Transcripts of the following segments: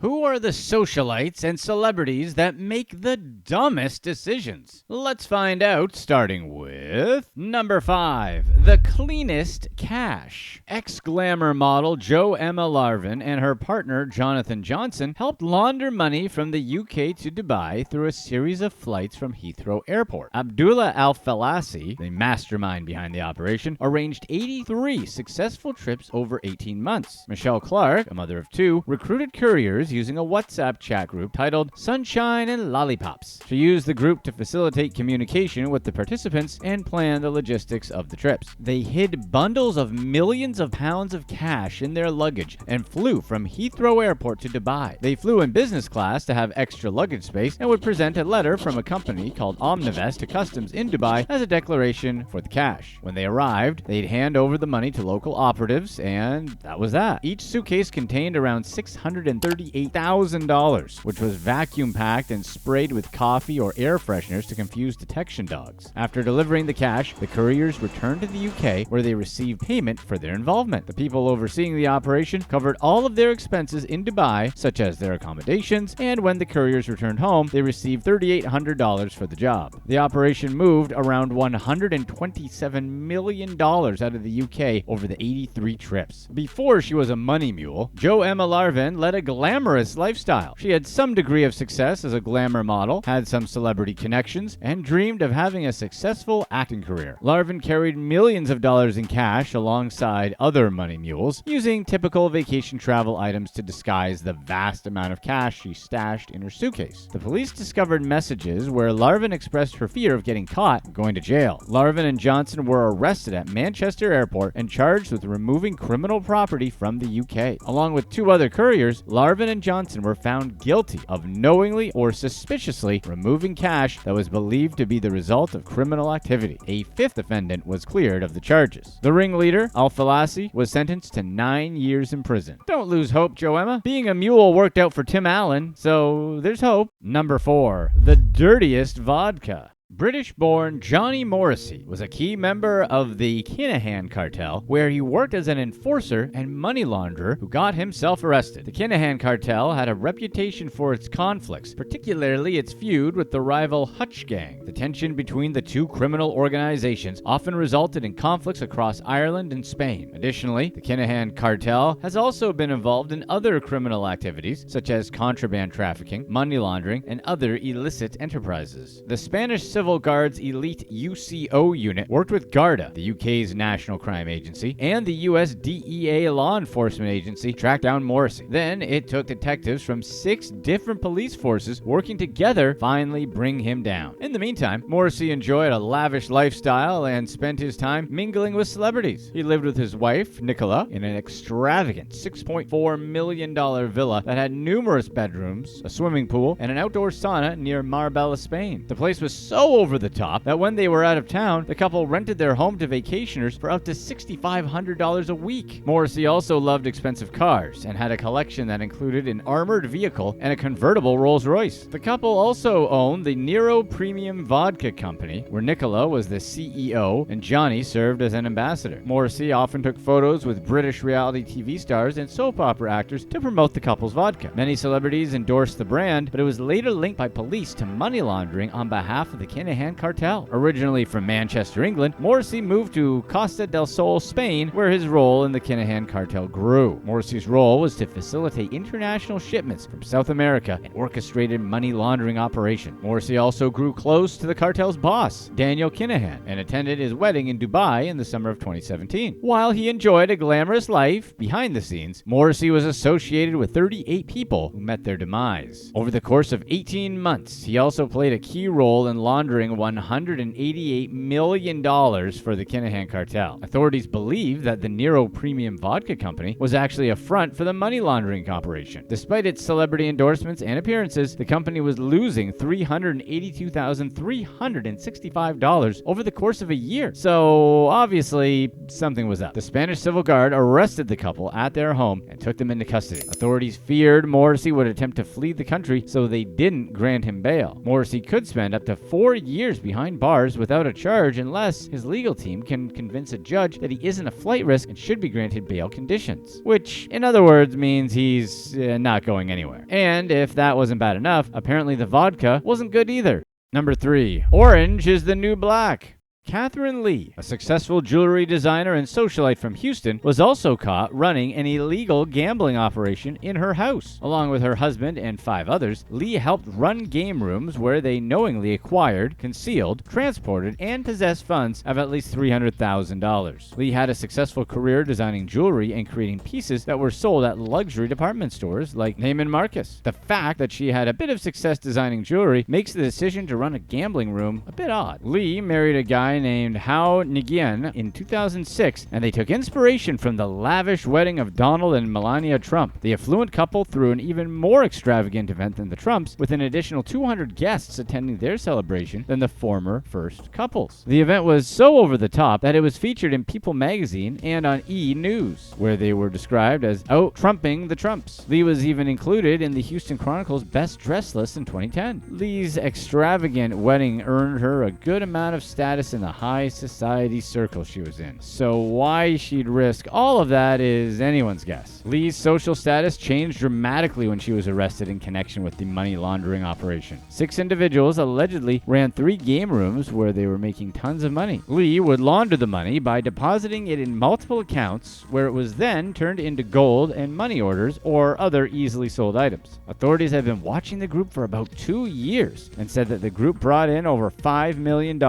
Who are the socialites and celebrities that make the dumbest decisions? Let's find out, starting with number 5, the Cleanest Cash. Ex-glamor model Jo-Emma Larvin and her partner Jonathan Johnson helped launder money from the UK to Dubai through a series of flights from Heathrow Airport. Abdulla Alfalasi, the mastermind behind the operation, arranged 83 successful trips over 18 months. Michelle Clark, a mother of 2, recruited couriers using a WhatsApp chat group titled Sunshine and Lollipops. She used the group to facilitate communication with the participants and plan the logistics of the trips. They hid bundles of millions of pounds of cash in their luggage and flew from Heathrow Airport to Dubai. They flew in business class to have extra luggage space and would present a letter from a company called Omnivest to customs in Dubai as a declaration for the cash. When they arrived, they'd hand over the money to local operatives, and that was that. Each suitcase contained around $638,000, which was vacuum packed and sprayed with coffee or air fresheners to confuse detection dogs. After delivering the cash, the couriers returned to the UK, where they received payment for their involvement. The people overseeing the operation covered all of their expenses in Dubai, such as their accommodations, and when the couriers returned home, they received $3,800 for the job. The operation moved around $127 million out of the UK over the 83 trips. Before she was a money mule, Jo-Emma Larvin led a glamorous lifestyle. She had some degree of success as a glamour model, had some celebrity connections, and dreamed of having a successful acting career. Larvin carried millions of dollars in cash alongside other money mules, using typical vacation travel items to disguise the vast amount of cash she stashed in her suitcase. The police discovered messages where Larvin expressed her fear of getting caught and going to jail. Larvin and Johnson were arrested at Manchester Airport and charged with removing criminal property from the UK. Along with 2 other couriers, Larvin and Johnson were found guilty of knowingly or suspiciously removing cash that was believed to be the result of criminal activity. A 5th defendant was cleared of the charges. The ringleader, Alfalasi, was sentenced to 9 years in prison. Don't lose hope, Jo-Emma. Being a mule worked out for Tim Allen, so there's hope. Number 4, the Dirtiest Vodka. British-born Johnny Morrissey was a key member of the Kinahan cartel, where he worked as an enforcer and money launderer who got himself arrested. The Kinahan cartel had a reputation for its conflicts, particularly its feud with the rival Hutch gang. The tension between the 2 criminal organizations often resulted in conflicts across Ireland and Spain. Additionally, the Kinahan cartel has also been involved in other criminal activities, such as contraband trafficking, money laundering, and other illicit enterprises. The Spanish Civil Guard's elite UCO unit worked with Guerra, the UK's national crime agency, and the US DEA law enforcement agency to track down Morrissey. Then it took detectives from 6 different police forces working together to finally bring him down. In the meantime, Morrissey enjoyed a lavish lifestyle and spent his time mingling with celebrities. He lived with his wife, Nicola, in an extravagant $6.4 million villa that had numerous bedrooms, a swimming pool, and an outdoor sauna near Marbella, Spain. The place was so over the top that when they were out of town, the couple rented their home to vacationers for up to $6,500 a week. Morrissey also loved expensive cars and had a collection that included an armored vehicle and a convertible Rolls-Royce. The couple also owned the Nero Premium Vodka Company, where Nicola was the CEO and Johnny served as an ambassador. Morrissey often took photos with British reality TV stars and soap opera actors to promote the couple's vodka. Many celebrities endorsed the brand, but it was later linked by police to money laundering on behalf of the Kinahan cartel. Originally from Manchester, England, Morrissey moved to Costa del Sol, Spain, where his role in the Kinahan cartel grew. Morrissey's role was to facilitate international shipments from South America and orchestrated money laundering operation. Morrissey also grew close to the cartel's boss, Daniel Kinahan, and attended his wedding in Dubai in the summer of 2017. While he enjoyed a glamorous life behind the scenes, Morrissey was associated with 38 people who met their demise. Over the course of 18 months, he also played a key role in laundering $188 million for the Kinahan cartel. Authorities believe that the Nero Premium Vodka Company was actually a front for the money laundering operation. Despite its celebrity endorsements and appearances, the company was losing $382,365 over the course of a year. So obviously, something was up. The Spanish Civil Guard arrested the couple at their home and took them into custody. Authorities feared Morrissey would attempt to flee the country, so they didn't grant him bail. Morrissey could spend up to 4 years behind bars without a charge unless his legal team can convince a judge that he isn't a flight risk and should be granted bail conditions. Which, in other words, means he's not going anywhere. And if that wasn't bad enough, apparently the vodka wasn't good either. Number 3. Orange is the new black. Catherine Lee, a successful jewelry designer and socialite from Houston, was also caught running an illegal gambling operation in her house. Along with her husband and 5 others, Lee helped run game rooms where they knowingly acquired, concealed, transported, and possessed funds of at least $300,000. Lee had a successful career designing jewelry and creating pieces that were sold at luxury department stores like Neiman Marcus. The fact that she had a bit of success designing jewelry makes the decision to run a gambling room a bit odd. Lee married a guy named Hao Nguyen in 2006, and they took inspiration from the lavish wedding of Donald and Melania Trump. The affluent couple threw an even more extravagant event than the Trumps, with an additional 200 guests attending their celebration than the former first couples. The event was so over the top that it was featured in People magazine and on E! News, where they were described as out-trumping the Trumps. Lee was even included in the Houston Chronicle's Best Dressed list in 2010. Lee's extravagant wedding earned her a good amount of status in the high society circle she was in. So why she'd risk all of that is anyone's guess. Lee's social status changed dramatically when she was arrested in connection with the money laundering operation. 6 individuals allegedly ran 3 game rooms where they were making tons of money. Lee would launder the money by depositing it in multiple accounts where it was then turned into gold and money orders or other easily sold items. Authorities have been watching the group for about 2 years and said that the group brought in over $5 million.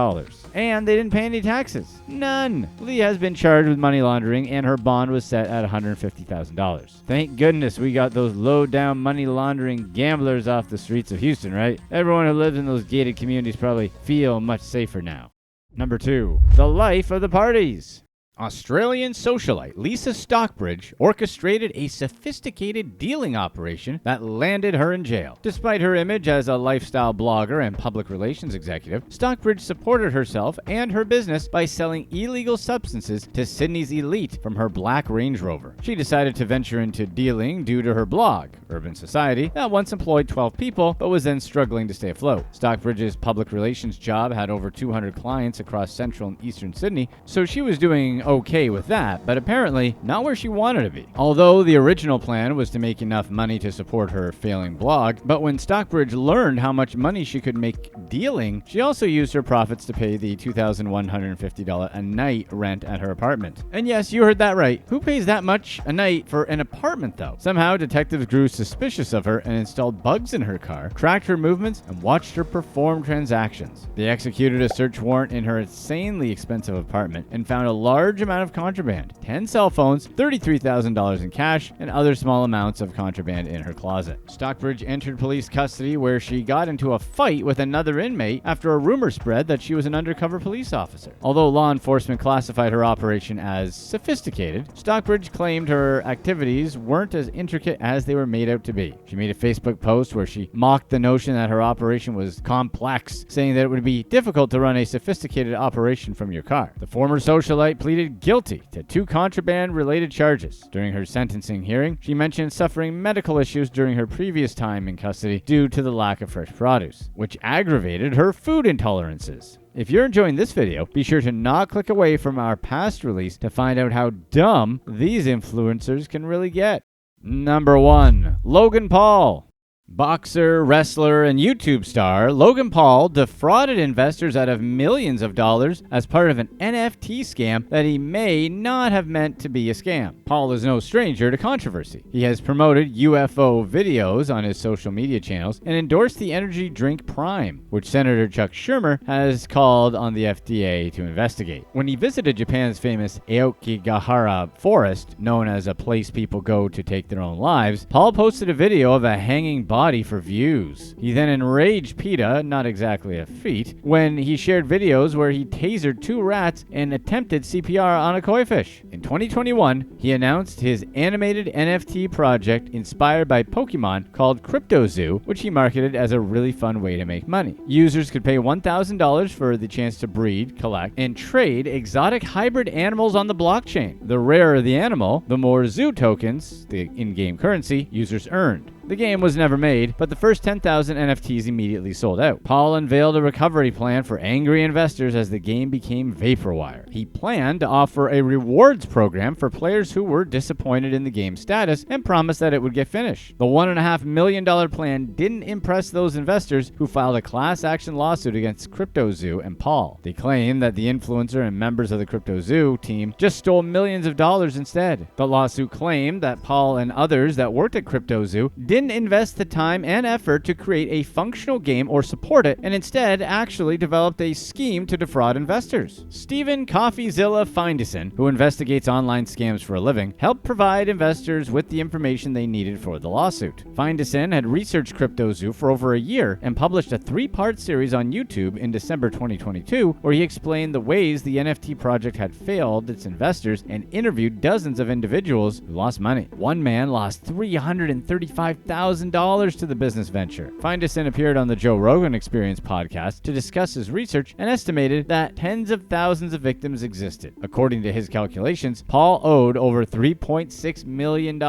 And they didn't pay any taxes. None. Lee has been charged with money laundering and her bond was set at $150,000. Thank goodness we got those low-down money laundering gamblers off the streets of Houston, right? Everyone who lives in those gated communities probably feel much safer now. Number 2. The life of the parties. Australian socialite Lisa Stockbridge orchestrated a sophisticated dealing operation that landed her in jail. Despite her image as a lifestyle blogger and public relations executive, Stockbridge supported herself and her business by selling illegal substances to Sydney's elite from her black Range Rover. She decided to venture into dealing due to her blog, Urban Society, that once employed 12 people but was then struggling to stay afloat. Stockbridge's public relations job had over 200 clients across central and eastern Sydney, so she was doing okay with that, but apparently not where she wanted to be. Although the original plan was to make enough money to support her failing blog, but when Stockbridge learned how much money she could make dealing, she also used her profits to pay the $2,150 a night rent at her apartment. And yes, you heard that right. Who pays that much a night for an apartment though? Somehow detectives grew suspicious of her and installed bugs in her car, tracked her movements, and watched her perform transactions. They executed a search warrant in her insanely expensive apartment and found a large amount of contraband, 10 cell phones, $33,000 in cash, and other small amounts of contraband in her closet. Stockbridge entered police custody where she got into a fight with another inmate after a rumor spread that she was an undercover police officer. Although law enforcement classified her operation as sophisticated, Stockbridge claimed her activities weren't as intricate as they were made out to be. She made a Facebook post where she mocked the notion that her operation was complex, saying that it would be difficult to run a sophisticated operation from your car. The former socialite pleaded guilty to 2 contraband-related charges. During her sentencing hearing, she mentioned suffering medical issues during her previous time in custody due to the lack of fresh produce, which aggravated her food intolerances. If you're enjoying this video, be sure to not click away from our past release to find out how dumb these influencers can really get. Number 1. Logan Paul. Boxer, wrestler, and YouTube star Logan Paul defrauded investors out of millions of dollars as part of an NFT scam that he may not have meant to be a scam. Paul is no stranger to controversy. He has promoted UFO videos on his social media channels and endorsed the energy drink Prime, which Senator Chuck Schumer has called on the FDA to investigate. When he visited Japan's famous Aokigahara forest, known as a place people go to take their own lives, Paul posted a video of a hanging body for views. He then enraged PETA, not exactly a feat, when he shared videos where he tasered 2 rats and attempted CPR on a koi fish. In 2021, he announced his animated NFT project inspired by Pokemon called Crypto Zoo, which he marketed as a really fun way to make money. Users could pay $1,000 for the chance to breed, collect, and trade exotic hybrid animals on the blockchain. The rarer the animal, the more zoo tokens, the in-game currency, users earned. The game was never made, but the first 10,000 NFTs immediately sold out. Paul unveiled a recovery plan for angry investors as the game became vaporware. He planned to offer a rewards program for players who were disappointed in the game's status and promised that it would get finished. The $1.5 million plan didn't impress those investors who filed a class action lawsuit against CryptoZoo and Paul. They claim that the influencer and members of the CryptoZoo team just stole millions of dollars instead. The lawsuit claimed that Paul and others that worked at CryptoZoo didn't invest the time and effort to create a functional game or support it, and instead actually developed a scheme to defraud investors. Stephen CoffeeZilla Finderson, who investigates online scams for a living, helped provide investors with the information they needed for the lawsuit. Finderson had researched CryptoZoo for over a year and published a 3-part series on YouTube in December 2022 where he explained the ways the NFT project had failed its investors and interviewed dozens of individuals who lost money. One man lost $335,000 to the business venture. Finderson appeared on the Joe Rogan Experience podcast to discuss his research and estimated that tens of thousands of victims existed. According to his calculations, Paul owed over $3.6 million.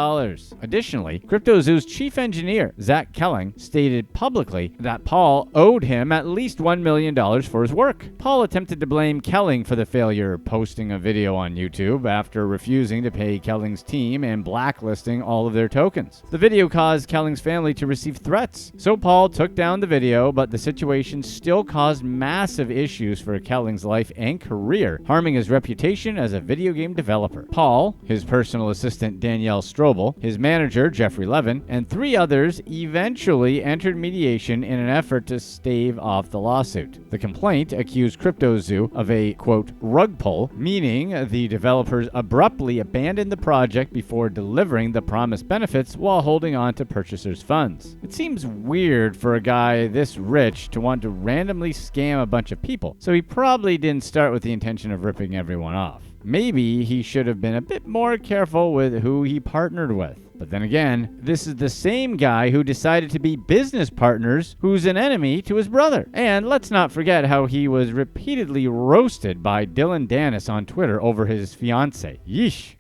Additionally, CryptoZoo's chief engineer, Zach Kelling, stated publicly that Paul owed him at least $1 million for his work. Paul attempted to blame Kelling for the failure, posting a video on YouTube after refusing to pay Kelling's team and blacklisting all of their tokens. The video caused Kelling's family to receive threats, so Paul took down the video, but the situation still caused massive issues for Kelling's life and career, harming his reputation as a video game developer. Paul, his personal assistant Danielle Strobel, his manager Jeffrey Levin, and 3 others eventually entered mediation in an effort to stave off the lawsuit. The complaint accused CryptoZoo of a, quote, rug pull, meaning the developers abruptly abandoned the project before delivering the promised benefits while holding on to purchasers' funds. It seems weird for a guy this rich to want to randomly scam a bunch of people, so he probably didn't start with the intention of ripping everyone off. Maybe he should have been a bit more careful with who he partnered with. But then again, this is the same guy who decided to be business partners who's an enemy to his brother. And let's not forget how he was repeatedly roasted by Dylan Dennis on Twitter over his fiancée. Yeesh.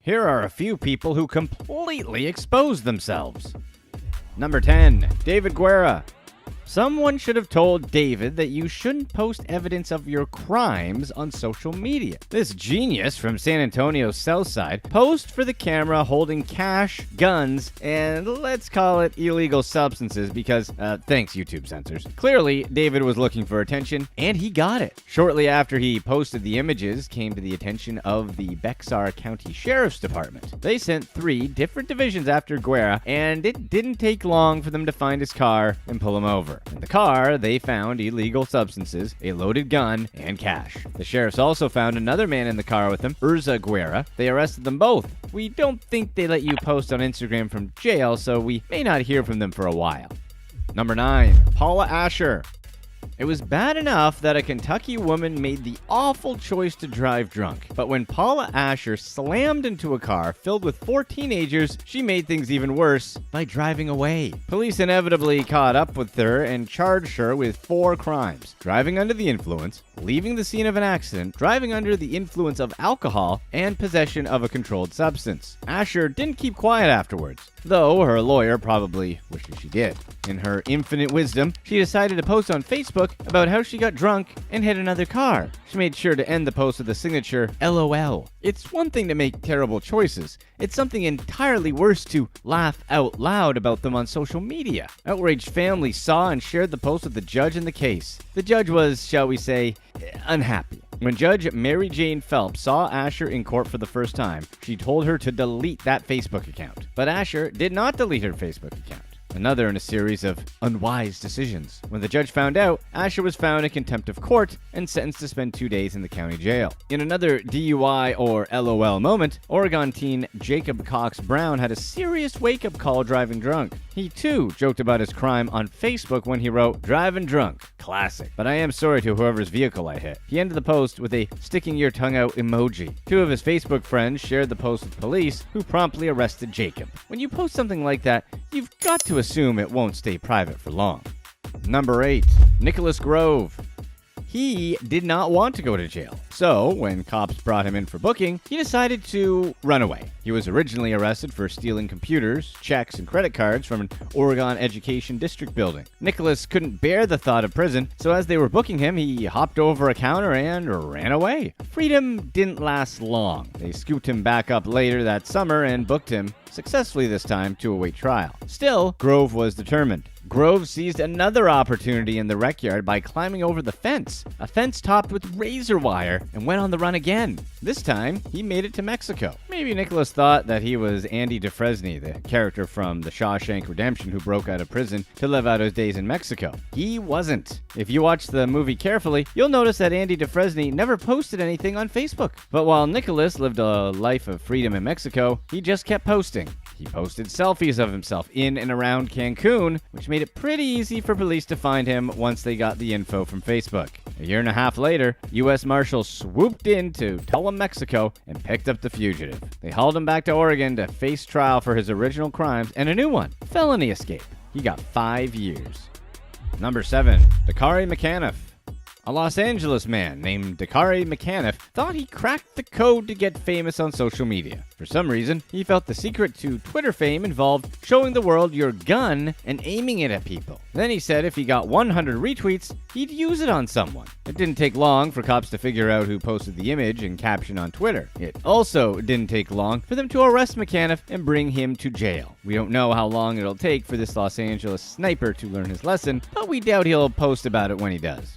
Here are a few people who completely exposed themselves. Number 10, David Guerra. Someone should have told David that you shouldn't post evidence of your crimes on social media. This genius from San Antonio's South Side posed for the camera holding cash, guns, and let's call it illegal substances because, thanks YouTube censors. Clearly, David was looking for attention, and he got it. Shortly after he posted the images came to the attention of the Bexar County Sheriff's Department. They sent 3 different divisions after Guerra, and it didn't take long for them to find his car and pull him over. In the car, they found illegal substances, a loaded gun, and cash. The sheriffs also found another man in the car with him, Urza Guerra. They arrested them both. We don't think they let you post on Instagram from jail, so we may not hear from them for a while. Number 9, Paula Asher. It was bad enough that a Kentucky woman made the awful choice to drive drunk. But when Paula Asher slammed into a car filled with 4 teenagers, she made things even worse by driving away. Police inevitably caught up with her and charged her with 4 crimes: driving under the influence, leaving the scene of an accident, driving under the influence of alcohol, and possession of a controlled substance. Asher didn't keep quiet afterwards, though her lawyer probably wishes she did. In her infinite wisdom, she decided to post on Facebook about how she got drunk and hit another car. She made sure to end the post with the signature LOL. It's one thing to make terrible choices. It's something entirely worse to laugh out loud about them on social media. Outraged families saw and shared the post with the judge in the case. The judge was, shall we say, unhappy. When Judge Mary Jane Phelps saw Asher in court for the first time, she told her to delete that Facebook account. But Asher did not delete her Facebook account. Another in a series of unwise decisions. When the judge found out, Asher was found in contempt of court and sentenced to spend 2 days in the county jail. In another DUI or LOL moment, Oregon teen Jacob Cox Brown had a serious wake-up call driving drunk. He too joked about his crime on Facebook when he wrote, "Driving drunk, classic, but I am sorry to whoever's vehicle I hit." He ended the post with a sticking your tongue out emoji. 2 of his Facebook friends shared the post with police, who promptly arrested Jacob. When you post something like that, you've got to assume it won't stay private for long. Number 8, Nicholas Grove. he did not want to go to jail. So, when cops brought him in for booking, he decided to run away. He was originally arrested for stealing computers, checks, and credit cards from an Oregon Education District building. Nicholas couldn't bear the thought of prison, so as they were booking him, he hopped over a counter and ran away. Freedom didn't last long. They scooped him back up later that summer and booked him, successfully this time, to await trial. Still, Grove was determined. Grove seized another opportunity in the rec yard by climbing over the fence, a fence topped with razor wire, and went on the run again. This time, he made it to Mexico. Maybe Nicholas thought that he was Andy Dufresne, the character from The Shawshank Redemption who broke out of prison to live out his days in Mexico. He wasn't. If you watch the movie carefully, you'll notice that Andy Dufresne never posted anything on Facebook. But while Nicholas lived a life of freedom in Mexico, he just kept posting. He posted selfies of himself in and around Cancun, which made it pretty easy for police to find him once they got the info from Facebook. A year and a half later, U.S. Marshals swooped in to Tulum, Mexico, and picked up the fugitive. They hauled him back to Oregon to face trial for his original crimes and a new one, felony escape. He got 5 years. Number 7. Dakari Mechanicff. A Los Angeles man named Dakari Mechanicff thought he cracked the code to get famous on social media. For some reason, he felt the secret to Twitter fame involved showing the world your gun and aiming it at people. Then he said if he got 100 retweets, he'd use it on someone. It didn't take long for cops to figure out who posted the image and caption on Twitter. It also didn't take long for them to arrest Mechanicff and bring him to jail. We don't know how long it'll take for this Los Angeles sniper to learn his lesson, but we doubt he'll post about it when he does.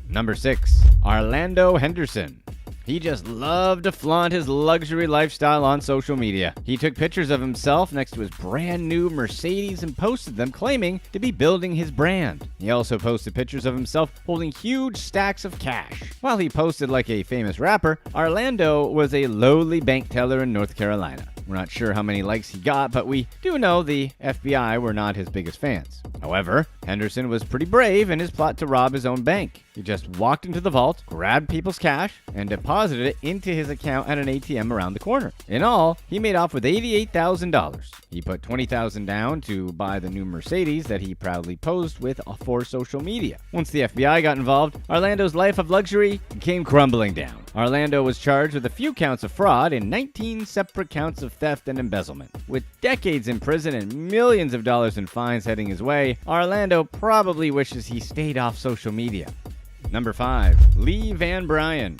Number 6. Orlando Henderson. He just loved to flaunt his luxury lifestyle on social media. He took pictures of himself next to his brand new Mercedes and posted them, claiming to be building his brand. He also posted pictures of himself holding huge stacks of cash. While he posted like a famous rapper, Orlando was a lowly bank teller in North Carolina. We're not sure how many likes he got, but we do know the FBI were not his biggest fans. However, Henderson was pretty brave in his plot to rob his own bank. He just walked into the vault, grabbed people's cash, and deposited it into his account at an ATM around the corner. In all, he made off with $88,000. He put $20,000 down to buy the new Mercedes that he proudly posed with for social media. Once the FBI got involved, Orlando's life of luxury came crumbling down. Orlando was charged with a few counts of fraud and 19 separate counts of theft and embezzlement. With decades in prison and millions of dollars in fines heading his way, Orlando probably wishes he stayed off social media. Number 5. Lee Van Bryan.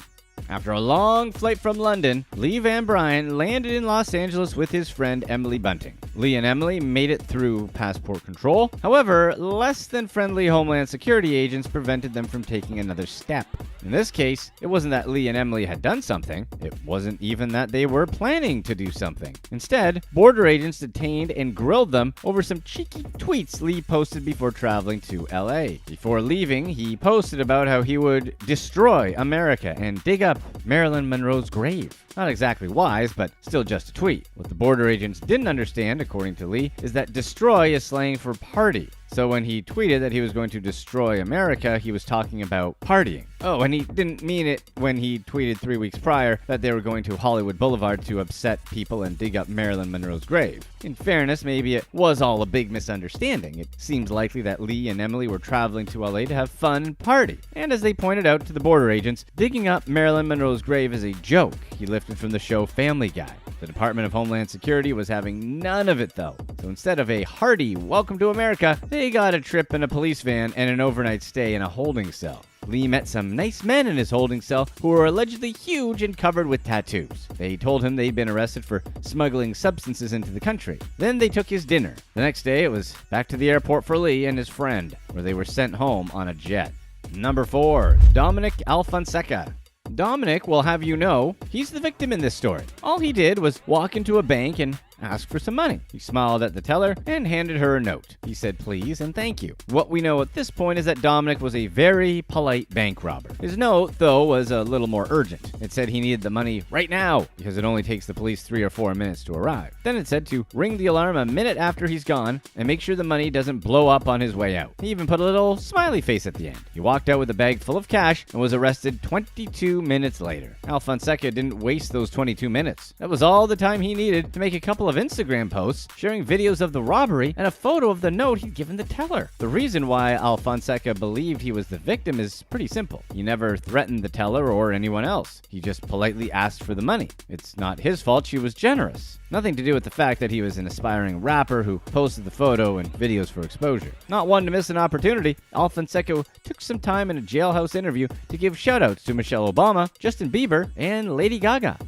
After a long flight from London, Lee Van Bryan landed in Los Angeles with his friend Emily Bunting. Lee and Emily made it through passport control. However, less than friendly Homeland Security agents prevented them from taking another step. In this case, it wasn't that Lee and Emily had done something. It wasn't even that they were planning to do something. Instead, border agents detained and grilled them over some cheeky tweets Lee posted before traveling to LA. Before leaving, he posted about how he would destroy America and dig up Marilyn Monroe's grave. Not exactly wise, but still just a tweet. What the border agents didn't understand, according to Lee, is that destroy is slang for party. So when he tweeted that he was going to destroy America, he was talking about partying. Oh, and he didn't mean it when he tweeted 3 weeks prior that they were going to Hollywood Boulevard to upset people and dig up Marilyn Monroe's grave. In fairness, maybe it was all a big misunderstanding. It seems likely that Lee and Emily were traveling to LA to have fun and party. And as they pointed out to the border agents, digging up Marilyn Monroe's grave is a joke he lifted from the show Family Guy. The Department of Homeland Security was having none of it, though. So instead of a hearty welcome to America, they got a trip in a police van and an overnight stay in a holding cell. Lee met some nice men in his holding cell who were allegedly huge and covered with tattoos. They told him they'd been arrested for smuggling substances into the country. Then they took his dinner. The next day, it was back to the airport for Lee and his friend, where they were sent home on a jet. Number 4. Dominic Alfonseca. Dominic will have you know, he's the victim in this story. All he did was walk into a bank and asked for some money. He smiled at the teller and handed her a note. He said please and thank you. What we know at this point is that Dominic was a very polite bank robber. His note, though, was a little more urgent. It said he needed the money right now because it only takes the police 3 or 4 minutes to arrive. Then it said to ring the alarm a minute after he's gone and make sure the money doesn't blow up on his way out. He even put a little smiley face at the end. He walked out with a bag full of cash and was arrested 22 minutes later. Alfonseca didn't waste those 22 minutes. That was all the time he needed to make a couple of of Instagram posts sharing videos of the robbery and a photo of the note he'd given the teller. The reason why Alfonseca believed he was the victim is pretty simple. He never threatened the teller or anyone else. He just politely asked for the money. It's not his fault she was generous. Nothing to do with the fact that he was an aspiring rapper who posted the photo and videos for exposure. Not one to miss an opportunity, Alfonseca took some time in a jailhouse interview to give shoutouts to Michelle Obama, Justin Bieber, and Lady Gaga.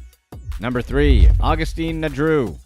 Number 3. Augustine Drew.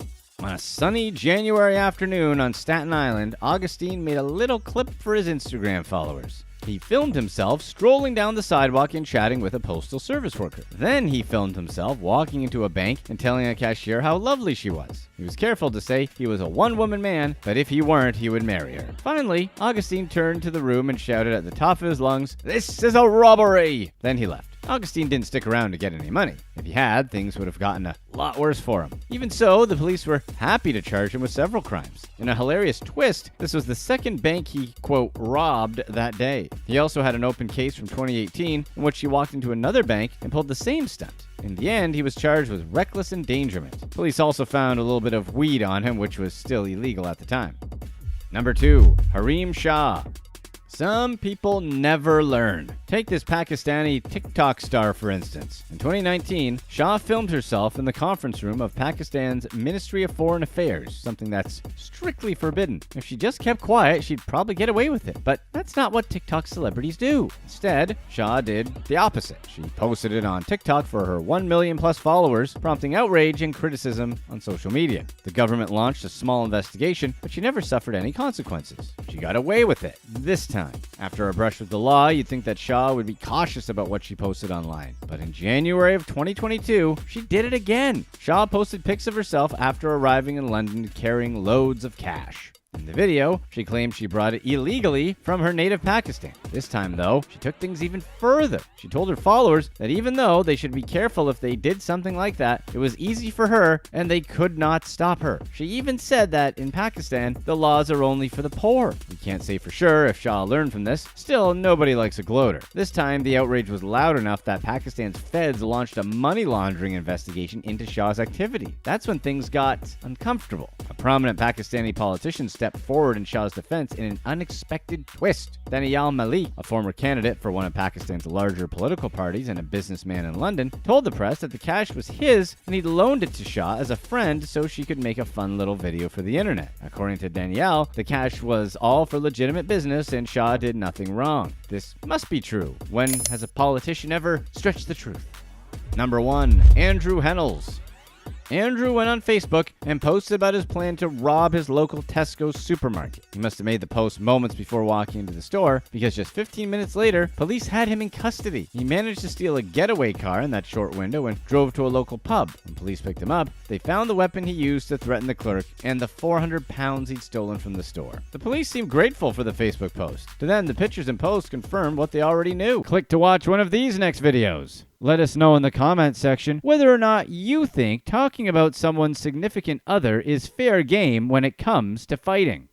On a sunny January afternoon on Staten Island, Augustine made a little clip for his Instagram followers. He filmed himself strolling down the sidewalk and chatting with a postal service worker. Then he filmed himself walking into a bank and telling a cashier how lovely she was. He was careful to say he was a one-woman man, but if he weren't, he would marry her. Finally, Augustine turned to the room and shouted at the top of his lungs, "This is a robbery!" Then he left. Augustine didn't stick around to get any money. If he had, things would have gotten a lot worse for him. Even so, the police were happy to charge him with several crimes. In a hilarious twist, this was the second bank he, quote, robbed that day. He also had an open case from 2018 in which he walked into another bank and pulled the same stunt. In the end, he was charged with reckless endangerment. Police also found a little bit of weed on him, which was still illegal at the time. Number 2. Harem Shah. Some people never learn. Take this Pakistani TikTok star, for instance. In 2019, Shah filmed herself in the conference room of Pakistan's Ministry of Foreign Affairs, something that's strictly forbidden. If she just kept quiet, she'd probably get away with it. But that's not what TikTok celebrities do. Instead, Shah did the opposite. She posted it on TikTok for her 1 million plus followers, prompting outrage and criticism on social media. The government launched a small investigation, but she never suffered any consequences. She got away with it this time. After a brush with the law, you'd think that Shah would be cautious about what she posted online. But in January of 2022, she did it again. Shah posted pics of herself after arriving in London carrying loads of cash. In the video, she claimed she brought it illegally from her native Pakistan. This time, though, she took things even further. She told her followers that even though they should be careful if they did something like that, it was easy for her and they could not stop her. She even said that in Pakistan, the laws are only for the poor. We can't say for sure if Shah learned from this. Still, nobody likes a gloater. This time, the outrage was loud enough that Pakistan's feds launched a money laundering investigation into Shah's activity. That's when things got uncomfortable. A prominent Pakistani politician stepped forward in Shah's defense in an unexpected twist. Daniel Malik, a former candidate for one of Pakistan's larger political parties and a businessman in London, told the press that the cash was his and he'd loaned it to Shah as a friend so she could make a fun little video for the internet. According to Danielle, the cash was all for legitimate business and Shah did nothing wrong. This must be true. When has a politician ever stretched the truth? Number 1. Andrew Hennels. Andrew went on Facebook and posted about his plan to rob his local Tesco supermarket. He must have made the post moments before walking into the store, because just 15 minutes later, police had him in custody. He managed to steal a getaway car in that short window and drove to a local pub. When police picked him up, they found the weapon he used to threaten the clerk and the 400 pounds he'd stolen from the store. The police seemed grateful for the Facebook post. To them, the pictures and posts confirmed what they already knew. Click to watch one of these next videos. Let us know in the comments section whether or not you think talking about someone's significant other is fair game when it comes to fighting.